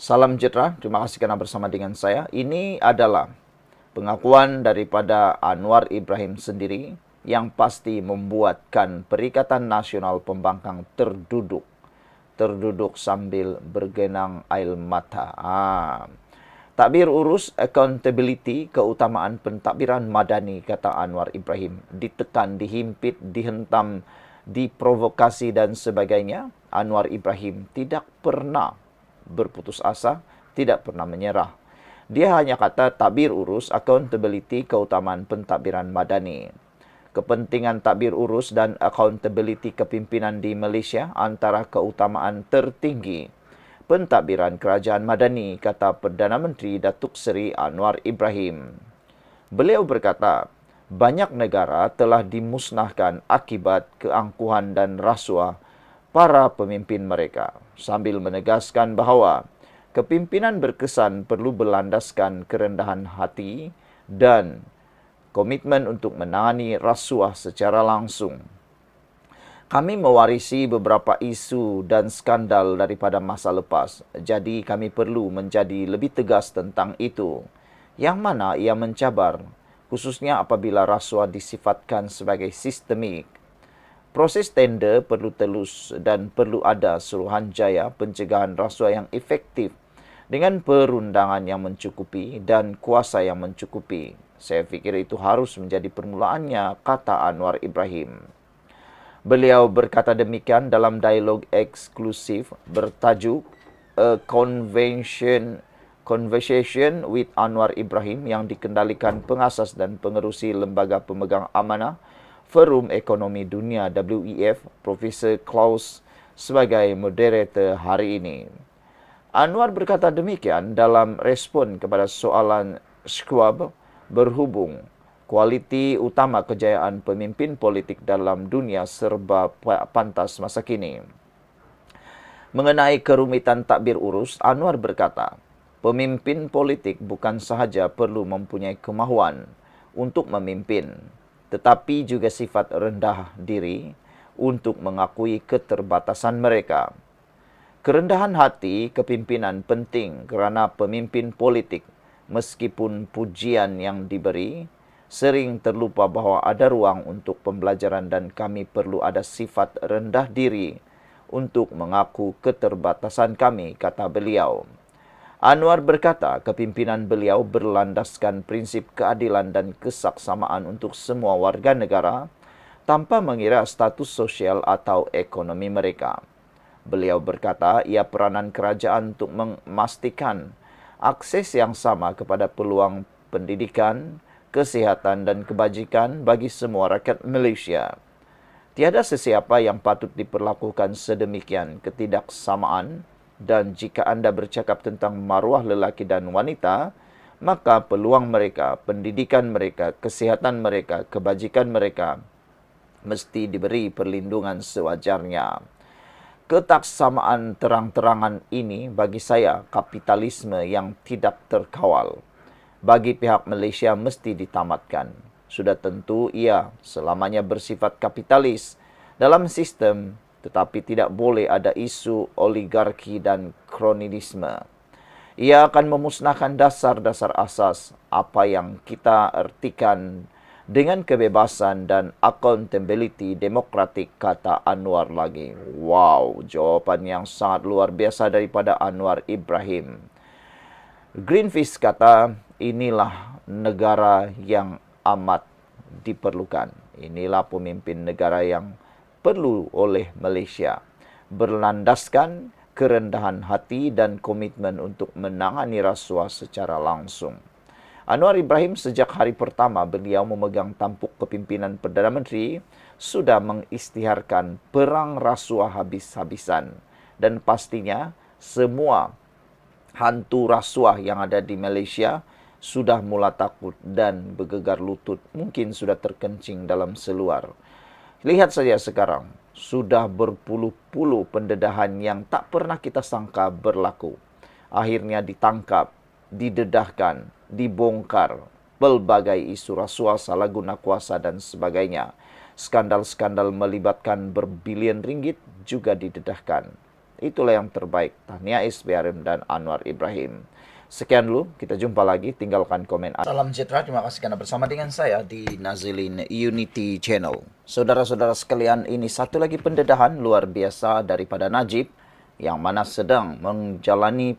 Salam sejahtera, terima kasih karena bersama dengan saya. Ini adalah pengakuan daripada Anwar Ibrahim sendiri yang pasti membuatkan Perikatan Nasional Pembangkang terduduk sambil bergenang air mata. Takbir urus accountability, keutamaan pentadbiran madani, kata Anwar Ibrahim. Ditekan, dihimpit, dihentam, diprovokasi dan sebagainya. Anwar Ibrahim tidak pernah berputus asa, tidak pernah menyerah. Dia hanya kata takbir urus, accountability, keutamaan pentadbiran madani. Kepentingan takbir urus dan accountability kepimpinan di Malaysia antara keutamaan tertinggi pentadbiran kerajaan madani, kata Perdana Menteri Datuk Seri Anwar Ibrahim. Beliau berkata, banyak negara telah dimusnahkan akibat keangkuhan dan rasuah para pemimpin mereka, sambil menegaskan bahawa kepimpinan berkesan perlu berlandaskan kerendahan hati dan komitmen untuk menangani rasuah secara langsung. Kami mewarisi beberapa isu dan skandal daripada masa lepas, jadi kami perlu menjadi lebih tegas tentang itu, yang mana ia mencabar, khususnya apabila rasuah disifatkan sebagai sistemik. Proses tender perlu telus dan perlu ada suruhanjaya pencegahan rasuah yang efektif dengan perundangan yang mencukupi dan kuasa yang mencukupi. Saya fikir itu harus menjadi permulaannya, kata Anwar Ibrahim. Beliau berkata demikian dalam dialog eksklusif bertajuk A Conversation with Anwar Ibrahim yang dikendalikan pengasas dan pengerusi Lembaga Pemegang Amanah Forum Ekonomi Dunia WEF, Profesor Klaus sebagai moderator hari ini. Anwar berkata demikian dalam respon kepada soalan Schwab berhubung kualiti utama kejayaan pemimpin politik dalam dunia serba pantas masa kini. Mengenai kerumitan takbir urus, Anwar berkata, pemimpin politik bukan sahaja perlu mempunyai kemahuan untuk memimpin, tetapi juga sifat rendah diri untuk mengakui keterbatasan mereka. Kerendahan hati kepimpinan penting kerana pemimpin politik, meskipun pujian yang diberi, sering terlupa bahawa ada ruang untuk pembelajaran dan kami perlu ada sifat rendah diri untuk mengaku keterbatasan kami, kata beliau. Anwar berkata kepimpinan beliau berlandaskan prinsip keadilan dan kesaksamaan untuk semua warga negara tanpa mengira status sosial atau ekonomi mereka. Beliau berkata ia peranan kerajaan untuk memastikan akses yang sama kepada peluang pendidikan, kesihatan dan kebajikan bagi semua rakyat Malaysia. Tiada sesiapa yang patut diperlakukan sedemikian ketidaksamaan, dan jika anda bercakap tentang maruah lelaki dan wanita, maka peluang mereka, pendidikan mereka, kesihatan mereka, kebajikan mereka mesti diberi perlindungan sewajarnya. Ketaksamaan terang-terangan ini bagi saya kapitalisme yang tidak terkawal. Bagi pihak Malaysia mesti ditamatkan. Sudah tentu ia selamanya bersifat kapitalis dalam sistem, tetapi tidak boleh ada isu oligarki dan kronisme. Ia akan memusnahkan dasar-dasar asas apa yang kita artikan dengan kebebasan dan accountability demokratik, kata Anwar lagi. Wow, jawapan yang sangat luar biasa daripada Anwar Ibrahim. Greenpeace kata, inilah negara yang amat diperlukan. Inilah pemimpin negara yang perlu oleh Malaysia. Berlandaskan kerendahan hati dan komitmen untuk menangani rasuah secara langsung. Anwar Ibrahim sejak hari pertama beliau memegang tampuk kepimpinan Perdana Menteri sudah mengisytiharkan perang rasuah habis-habisan. Dan pastinya semua hantu rasuah yang ada di Malaysia sudah mula takut dan bergegar lutut, mungkin sudah terkencing dalam seluar. Lihat saja sekarang, sudah berpuluh-puluh pendedahan yang tak pernah kita sangka berlaku. Akhirnya ditangkap, didedahkan, dibongkar pelbagai isu rasuah, salah guna kuasa dan sebagainya. Skandal-skandal melibatkan berbilion ringgit juga didedahkan. Itulah yang terbaik. Tahniah SPRM dan Anwar Ibrahim. Sekian dulu, kita jumpa lagi. Tinggalkan komen. Salam sejahtera, terima kasih karena bersama dengan saya di Nazilin Unity Channel. Saudara-saudara sekalian, ini satu lagi pendedahan luar biasa daripada Najib yang mana sedang menjalani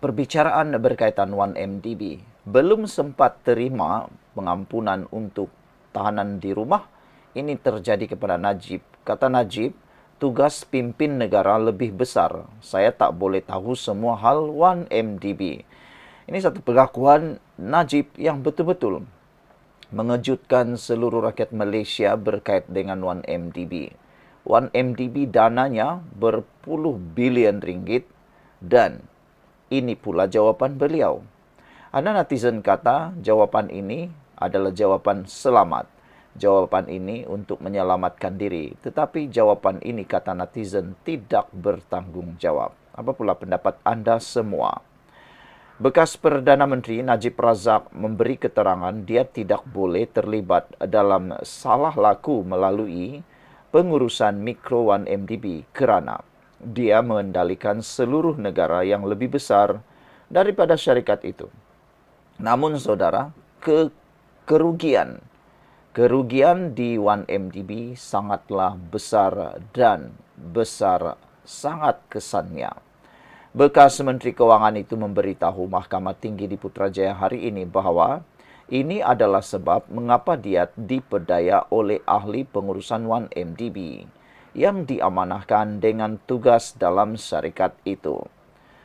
perbicaraan berkaitan 1MDB. Belum sempat terima pengampunan untuk tahanan di rumah, ini terjadi kepada Najib. Kata Najib, tugas pimpin negara lebih besar. Saya tak boleh tahu semua hal 1MDB. Ini satu pengakuan Najib yang betul-betul mengejutkan seluruh rakyat Malaysia berkait dengan 1MDB. 1MDB dananya berpuluh bilion ringgit dan ini pula jawapan beliau. Ada netizen kata jawapan ini adalah jawapan selamat. Jawapan ini untuk menyelamatkan diri. Tetapi jawapan ini, kata netizen, tidak bertanggung jawab. Apa pula pendapat anda semua? Bekas Perdana Menteri Najib Razak memberi keterangan dia tidak boleh terlibat dalam salah laku melalui pengurusan mikro 1MDB kerana dia mengendalikan seluruh negara yang lebih besar daripada syarikat itu. Namun saudara, kerugian di 1MDB sangatlah besar dan besar sangat kesannya. Bekas Menteri Kewangan itu memberitahu Mahkamah Tinggi di Putrajaya hari ini bahawa ini adalah sebab mengapa dia diperdaya oleh ahli pengurusan 1MDB yang diamanahkan dengan tugas dalam syarikat itu.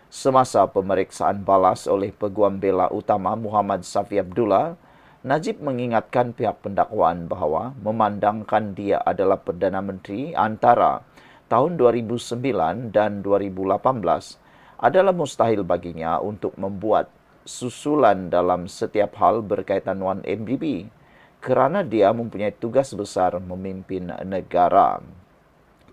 Semasa pemeriksaan balas oleh Peguam Bela Utama Muhammad Safi Abdullah, Najib mengingatkan pihak pendakwaan bahawa memandangkan dia adalah Perdana Menteri antara tahun 2009 dan 2018 adalah mustahil baginya untuk membuat susulan dalam setiap hal berkaitan 1MDB kerana dia mempunyai tugas besar memimpin negara.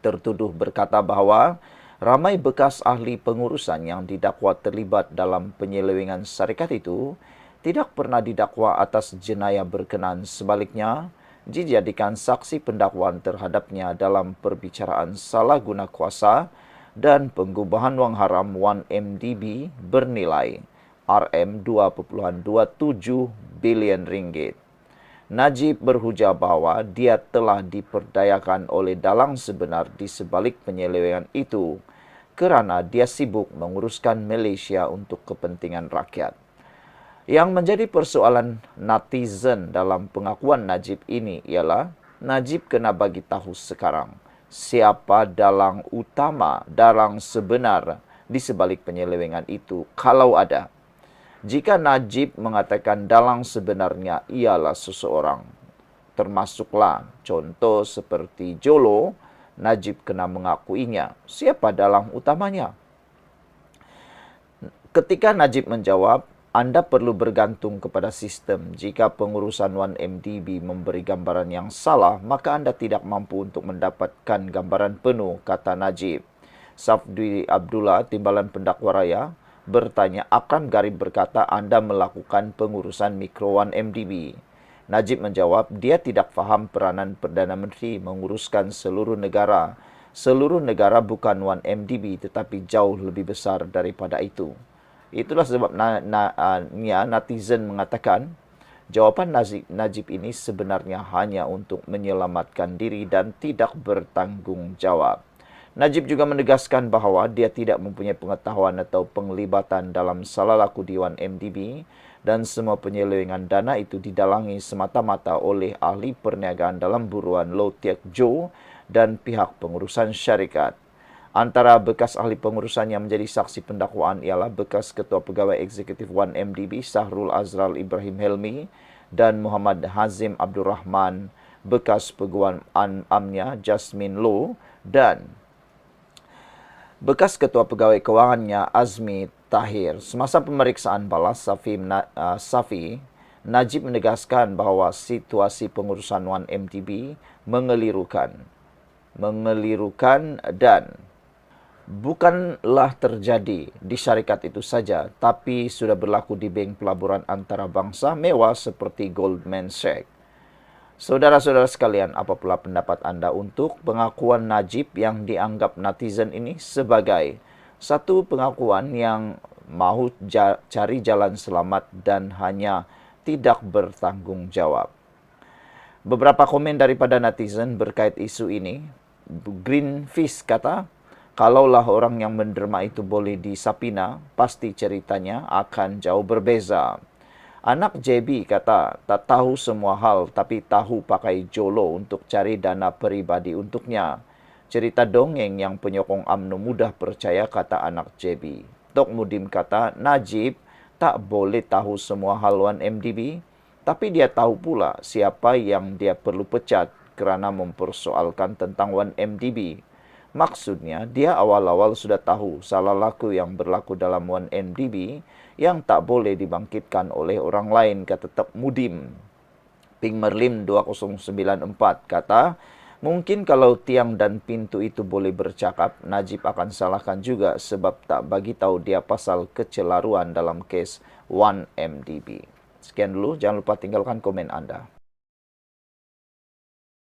Tertuduh berkata bahawa ramai bekas ahli pengurusan yang didakwa terlibat dalam penyelewengan syarikat itu tidak pernah didakwa atas jenayah berkenaan. Sebaliknya, dijadikan saksi pendakwaan terhadapnya dalam perbicaraan salah guna kuasa dan pengubahan wang haram 1MDB bernilai RM2.27 bilion ringgit. Najib berhujah bahawa dia telah diperdayakan oleh dalang sebenar di sebalik penyelewengan itu kerana dia sibuk menguruskan Malaysia untuk kepentingan rakyat. Yang menjadi persoalan netizen dalam pengakuan Najib ini ialah Najib kena bagi tahu sekarang siapa dalang utama, dalang sebenar di sebalik penyelewengan itu kalau ada. Jika Najib mengatakan dalang sebenarnya ialah seseorang, termasuklah contoh seperti Jolo, Najib kena mengakuinya. Siapa dalang utamanya? Ketika Najib menjawab, anda perlu bergantung kepada sistem. Jika pengurusan 1MDB memberi gambaran yang salah, maka anda tidak mampu untuk mendapatkan gambaran penuh, kata Najib. Safdi Abdullah, Timbalan Pendakwa Raya, bertanya, Akram Garib berkata anda melakukan pengurusan mikro 1MDB. Najib menjawab, dia tidak faham peranan Perdana Menteri menguruskan seluruh negara. Seluruh negara bukan 1MDB tetapi jauh lebih besar daripada itu. Itulah sebab netizen mengatakan jawapan Najib ini sebenarnya hanya untuk menyelamatkan diri dan tidak bertanggung jawab. Najib juga menegaskan bahawa dia tidak mempunyai pengetahuan atau penglibatan dalam salah laku di 1MDB dan semua penyelewengan dana itu didalangi semata-mata oleh ahli perniagaan dalam buruan Low Tiek Jo dan pihak pengurusan syarikat. Antara bekas ahli pengurusan yang menjadi saksi pendakwaan ialah bekas Ketua Pegawai Eksekutif 1MDB Sahrul Azral Ibrahim Helmi dan Muhammad Hazim Abdul Rahman, bekas Peguam Amnya Jasmine Low dan bekas Ketua Pegawai Kewangannya Azmi Tahir. Semasa pemeriksaan balas Safi, Najib menegaskan bahawa situasi pengurusan 1MDB mengelirukan dan bukanlah terjadi di syarikat itu saja, tapi sudah berlaku di bank pelaburan antarabangsa mewah seperti Goldman Sachs. Saudara-saudara sekalian, apa pula pendapat Anda untuk pengakuan Najib yang dianggap netizen ini sebagai satu pengakuan yang mahu cari jalan selamat dan hanya tidak bertanggung jawab? Beberapa komen daripada netizen berkait isu ini. Greenfish kata, kalaulah orang yang menderma itu boleh disapina, pasti ceritanya akan jauh berbeza. Anak JB kata, tak tahu semua hal tapi tahu pakai jolo untuk cari dana peribadi untuknya. Cerita dongeng yang penyokong UMNO mudah percaya, kata anak JB. Tok Mudim kata, Najib tak boleh tahu semua hal 1MDB, tapi dia tahu pula siapa yang dia perlu pecat kerana mempersoalkan tentang 1MDB. Maksudnya, dia awal-awal sudah tahu salah laku yang berlaku dalam 1MDB yang tak boleh dibangkitkan oleh orang lain, kata Tok Mudim. Ping Merlim 2094 kata, mungkin kalau tiang dan pintu itu boleh bercakap, Najib akan salahkan juga sebab tak bagi tahu dia pasal kecelaruan dalam kes 1MDB. Sekian dulu, jangan lupa tinggalkan komen Anda.